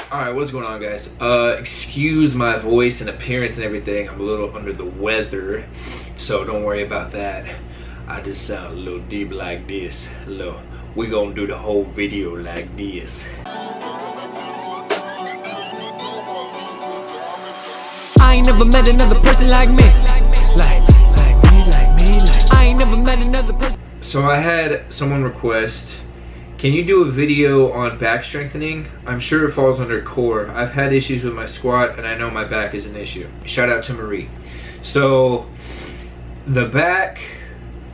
Alright, what's going on, guys? Excuse my voice and appearance and everything. I'm a little under the weather, so don't worry about that. I just sound a little deep like this. Look, we gonna do the whole video like this. I ain't never met another person like me. Like me. I ain't never met another person. So I had someone request, can you do a video on back strengthening? I'm sure it falls under core. I've had issues with my squat and I know my back is an issue. Shout out to Marie. So the back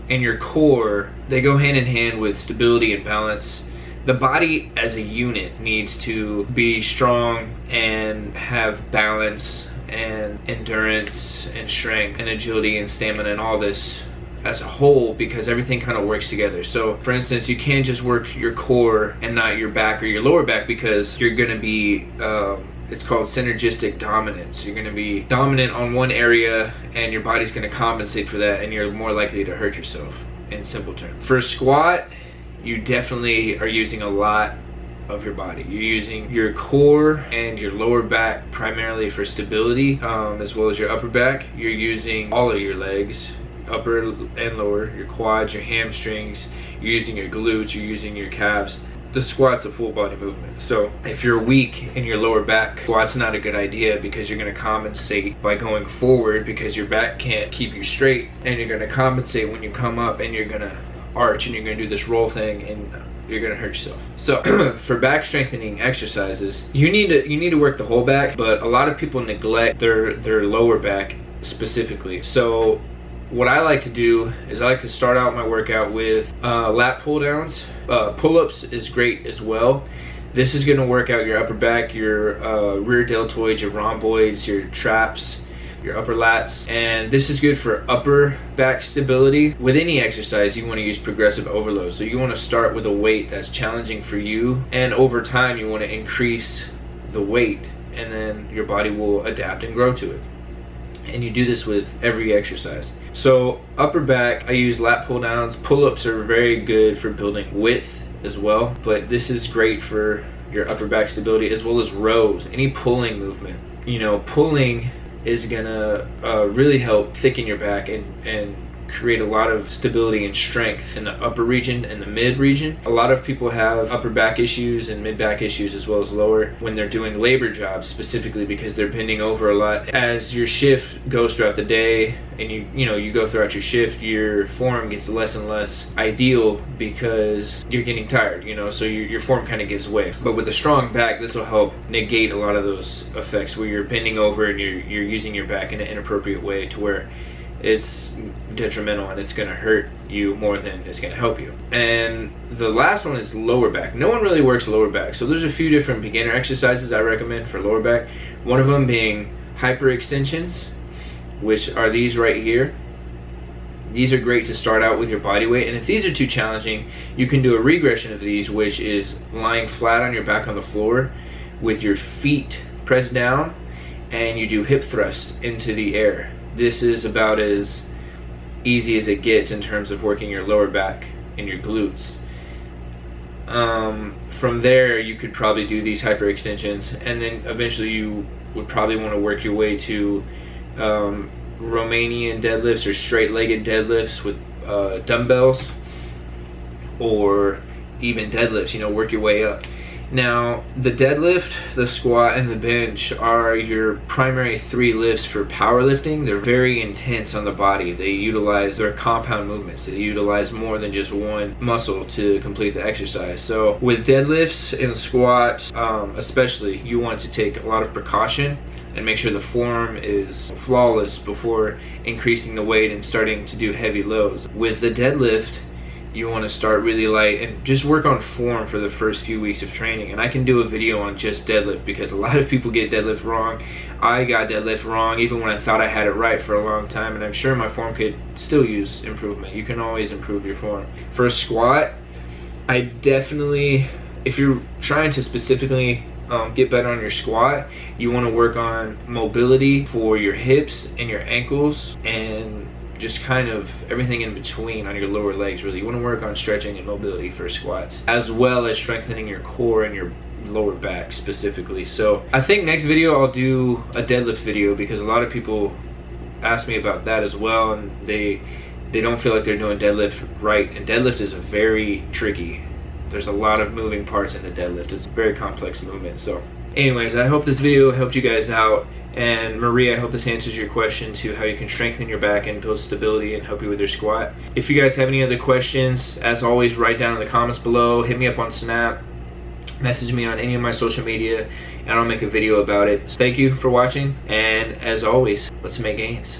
and your core, they go hand in hand with stability and balance. The body as a unit needs to be strong and have balance and endurance and strength and agility and stamina and all this as a whole, because everything kind of works together. So for instance, you can't just work your core and not your back or your lower back, because you're going to be it's called synergistic dominance. You're going to be dominant on one area and your body's going to compensate for that, and you're more likely to hurt yourself, in simple terms. For a squat, you definitely are using a lot of your body. You're using your core and your lower back primarily for stability, as well as your upper back. You're using all of your legs, upper and lower, your quads, your hamstrings, you're using your glutes, you're using your calves. The squat's a full body movement. So if you're weak in your lower back, squat's not a good idea, because you're going to compensate by going forward because your back can't keep you straight, and you're going to compensate when you come up and you're going to arch and you're going to do this roll thing and you're going to hurt yourself. So for back strengthening exercises, you need to work the whole back, but a lot of people neglect their lower back specifically. So what I like to do is I like to start out my workout with lat pull downs. Pull-ups is great as well. This is going to work out your upper back, your rear deltoids, your rhomboids, your traps, your upper lats, and this is good for upper back stability. With any exercise, you want to use progressive overload. So you want to start with a weight that's challenging for you, and over time you want to increase the weight, and then your body will adapt and grow to it. And you do this with every exercise. So upper back, I use lat pull downs. Pull-ups are very good for building width as well, but this is great for your upper back stability, as well as rows, any pulling movement. You know, pulling is gonna really help thicken your back and create a lot of stability and strength in the upper region and the mid region. A lot of people have upper back issues and mid back issues, as well as lower, when they're doing labor jobs, specifically because they're bending over a lot. As your shift goes throughout the day and you go throughout your shift, your form gets less and less ideal because you're getting tired, so your form kind of gives way. But with a strong back, this will help negate a lot of those effects where you're bending over and you're using your back in an inappropriate way, to where it's detrimental and it's going to hurt you more than it's going to help you. And the last one is lower back. No one really works lower back, so there's a few different beginner exercises I recommend for lower back. One of them being hyperextensions, which are these right here. These are great to start out with your body weight, and if these are too challenging, you can do a regression of these, which is lying flat on your back on the floor with your feet pressed down, and you do hip thrusts into the air. This is about as easy as it gets in terms of working your lower back and your glutes. From there, you could probably do these hyperextensions, and then eventually you would probably want to work your way to Romanian deadlifts or straight-legged deadlifts with dumbbells, or even deadlifts, work your way up. Now, the deadlift, the squat, and the bench are your primary three lifts for powerlifting. They're very intense on the body. They're compound movements. They utilize more than just one muscle to complete the exercise. So with deadlifts and squats, especially, you want to take a lot of precaution and make sure the form is flawless before increasing the weight and starting to do heavy loads. With the deadlift, you want to start really light and just work on form for the first few weeks of training. And I can do a video on just deadlift, because a lot of people get deadlift wrong. I got deadlift wrong even when I thought I had it right for a long time, and I'm sure my form could still use improvement. You can always improve your form. For a squat, I definitely, if you're trying to specifically get better on your squat, you want to work on mobility for your hips and your ankles, and just kind of everything in between on your lower legs. Really, you want to work on stretching and mobility for squats, as well as strengthening your core and lower back specifically. So I think next video I'll do a deadlift video, because a lot of people ask me about that as well, and they don't feel like they're doing deadlift right, and deadlift is very tricky. There's a lot of moving parts in the deadlift. It's a very complex movement. So anyways, I hope this video helped you guys out. And Marie, I hope this answers your question to how you can strengthen your back and build stability and help you with your squat. If you guys have any other questions, as always, write down in the comments below. Hit me up on Snap. Message me on any of my social media, and I'll make a video about it. So thank you for watching, and as always, let's make gains.